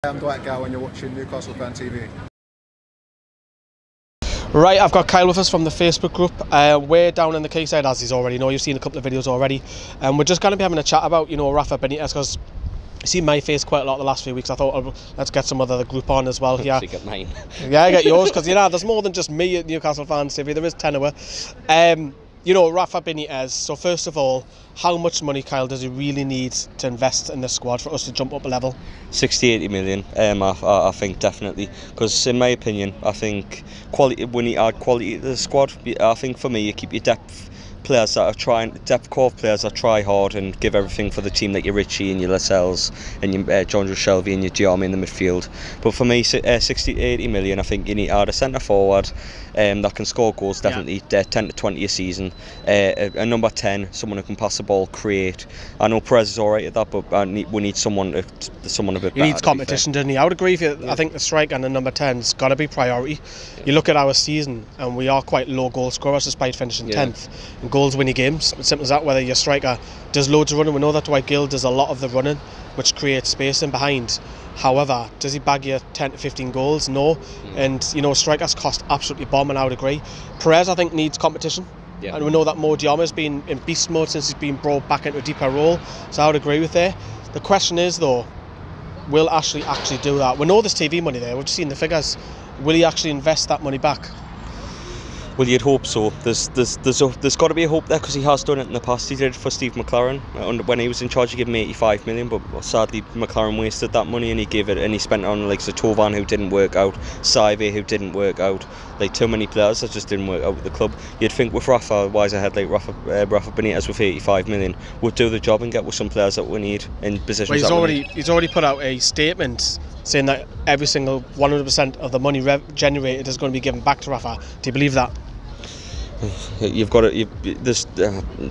I'm Dwight Gow and you're watching Newcastle Fan TV. Right, I've got Kyle with us from the Facebook group. We're down in the quayside, as you already know. You've seen a couple of videos already. And we're just going to be having a chat about, Rafa Benitez, because you've seen my face quite a lot the last few weeks. I thought, let's get some other group on as well here. You get mine. Yeah, I get yours, because, there's more than just me at Newcastle Fans TV. There is 10 of us. Rafa Benitez. So first of all, how much money, Kyle, does he really need to invest in this squad for us to jump up a level? 60-80 million, I think definitely. Because in my opinion, I think quality, when you add quality to the squad, I think for me, you keep your depth players that are depth core players that try hard and give everything for the team, like your Richie and your Lascelles and your John Shelby and your Diarmi in the midfield. But for me, 60-80 million, I think you need to add a centre forward that can score goals, definitely 10 to 20 a season, a number 10, someone who can pass the ball, create. I know Perez is alright at that, but we need someone a bit better. He needs competition, doesn't he? I would agree with you. Yeah. I think the striker and the number 10's got to be priority. Yeah. You look at our season and we are quite low goal scorers despite finishing 10th. And goals winning games. It's simple as that. Whether your striker does loads of running, we know that Dwight Gill does a lot of the running, which creates space in behind. However, does he bag you 10 to 15 goals? No. And strikers cost absolutely bomb, and I would agree. Perez, I think, needs competition. Yeah. And we know that Mo Diarmi's been in beast mode since he's been brought back into a deeper role. So I would agree with that. The question is, though, will Ashley actually do that? We know there's TV money there. We've seen the figures. Will he actually invest that money back? Well, you'd hope so. There's got to be a hope there, because he has done it in the past. He did it for Steve McLaren when he was in charge. He gave him 85 million, but sadly McLaren wasted that money and he spent it on like Zatovan, who didn't work out, Saive, who didn't work out. Like too many players that just didn't work out with the club. You'd think with Rafa, wise ahead like Rafa Benitez with 85 million would do the job and get with some players that we need in positions. Well, he's already put out a statement saying that every single 100% of the money generated is going to be given back to Rafa. Do you believe that? You've got to.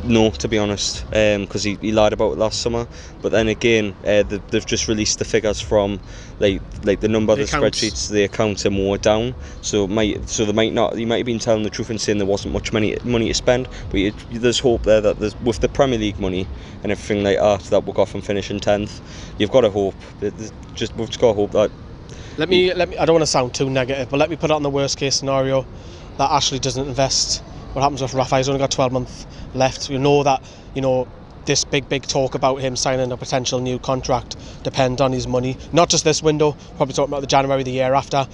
No, to be honest, because he lied about it last summer. But then again, they've just released the figures from like the number of the spreadsheets, the accounts are more down. So they might not. He might have been telling the truth and saying there wasn't much money to spend. But there's hope there that with the Premier League money and everything like that we'll go off and finish in 10th. You've got to hope. We've just got to hope that. Let me. I don't want to sound too negative, but let me put it on the worst case scenario that Ashley doesn't invest. What happens with Rafa? He's only got 12 months left. You know that, this big talk about him signing a potential new contract depends on his money. Not just this window, probably talking about the January the year after.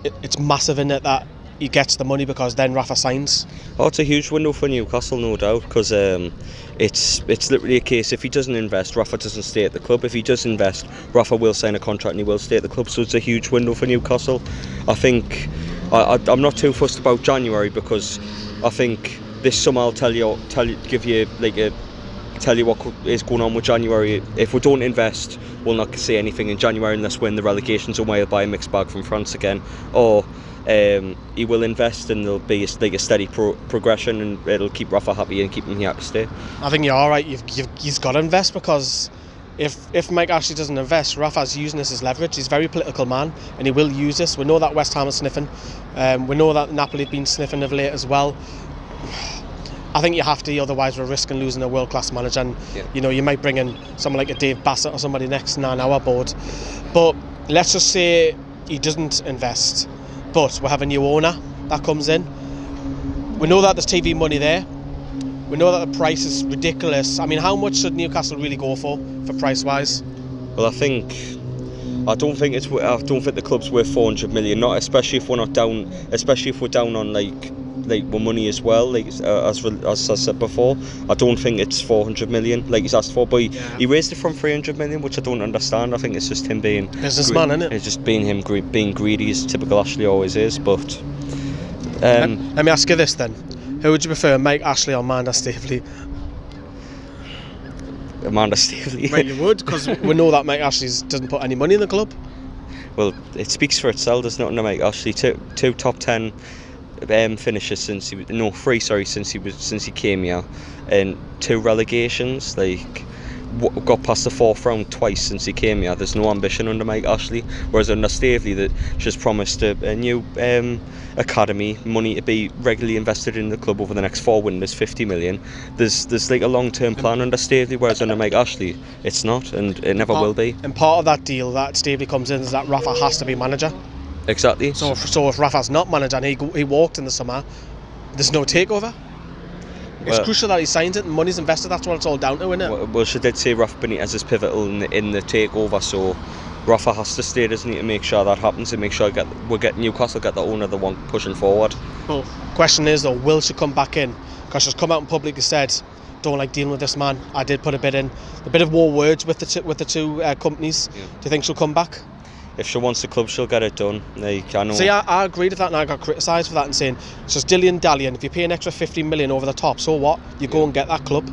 It's massive in it that he gets the money, because then Rafa signs. Oh, it's a huge window for Newcastle, no doubt, because it's literally a case, if he doesn't invest, Rafa doesn't stay at the club. If he does invest, Rafa will sign a contract and he will stay at the club. So it's a huge window for Newcastle. I think I'm not too fussed about January, because I think this summer I'll tell you what is going on with January. If we don't invest, we'll not say anything in January unless we're in the relegation zone where he'll buy a mixed bag from France again, or he will invest and there'll be a steady progression, and it'll keep Rafa happy and keep him here to stay. I think you're alright. He's got to invest, because if Mike Ashley doesn't invest, Rafa's using this as leverage. He's a very political man and he will use this. We know that West Ham are sniffing. We know that Napoli have been sniffing of late as well. I think you have to, otherwise we're risking losing a world-class manager. And you might bring in someone like a Dave Bassett or somebody next on our board. But let's just say he doesn't invest, but we have a new owner that comes in. We know that there's TV money there. We know that the price is ridiculous. I mean, how much should Newcastle really go for price-wise? Well, I don't think the club's worth 400 million. Not especially if we're not down. Especially if we're down on like money as well. Like as I said before, I don't think it's 400 million like he's asked for. But he raised it from 300 million, which I don't understand. I think it's just him being businessman, isn't it? It's just being greedy, as typical Ashley always is. But let me ask you this then. Who would you prefer, Mike Ashley or Amanda Staveley? Amanda Staveley. Well, you would, because we know that Mike Ashley doesn't put any money in the club. Well, it speaks for itself, doesn't it, to Mike Ashley? Two top 10 finishes since he was, no, 3 sorry, since he came here, and 2 relegations. Like, got past the 4th round twice since he came here. There's no ambition under Mike Ashley, whereas under Staveley that just promised a new academy, money to be regularly invested in the club over the next 4 windows, 50 million. There's like a long-term plan under Staveley, whereas under Mike Ashley it's not, and it never will be. And part of that deal that Staveley comes in is that Rafa has to be manager. Exactly. So if Rafa's not manager and he walked in the summer, there's no takeover. It's crucial that he signs it and money's invested. That's what it's all down to, isn't it? Well, she did say Rafa Benitez is pivotal in the takeover, so Rafa has to stay, doesn't he, to make sure that happens and make sure Newcastle get the owner, the one pushing forward. Well, question is though, will she come back in? Because she's come out and publicly said, don't like dealing with this man. I did put a bid in. A bit of war words with the two companies. Yeah. Do you think she'll come back? If she wants the club, she'll get it done. Like, I know. See, I agreed with that, and I got criticised for that and saying it's just dilly-dallying. If you pay an extra 50 million over the top, so what? You go and get that club.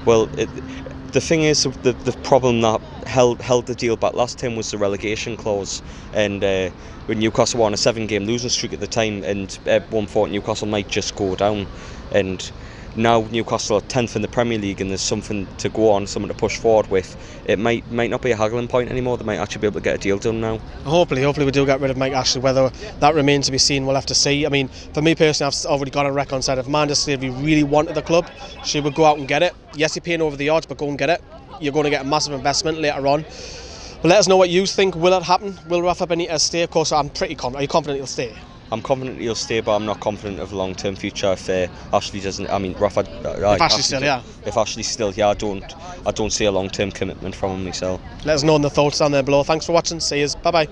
Well, the thing is, the problem that held the deal back last time was the relegation clause, and when Newcastle were on a 7-game losing streak at the time, and one thought Newcastle might just go down, and now Newcastle are 10th in the Premier League and there's something to go on, something to push forward with. It might not be a haggling point anymore. They might actually be able to get a deal done now. Hopefully we do get rid of Mike Ashley. Whether that remains to be seen, we'll have to see. I mean, for me personally, I've already got a record and said if Amanda Staveley really wanted the club, she would go out and get it. Yes, you're paying over the odds, but go and get it. You're going to get a massive investment later on. But let us know what you think. Will it happen? Will Rafa Benitez stay? Of course, I'm pretty confident. Are you confident he'll stay? I'm confident he'll stay, but I'm not confident of a long-term future if Ashley doesn't. I mean, Rafa. If Ashley's still here. If Ashley's still here, I don't see a long-term commitment from him myself. Let us know in the thoughts down there below. Thanks for watching. See you. Bye bye.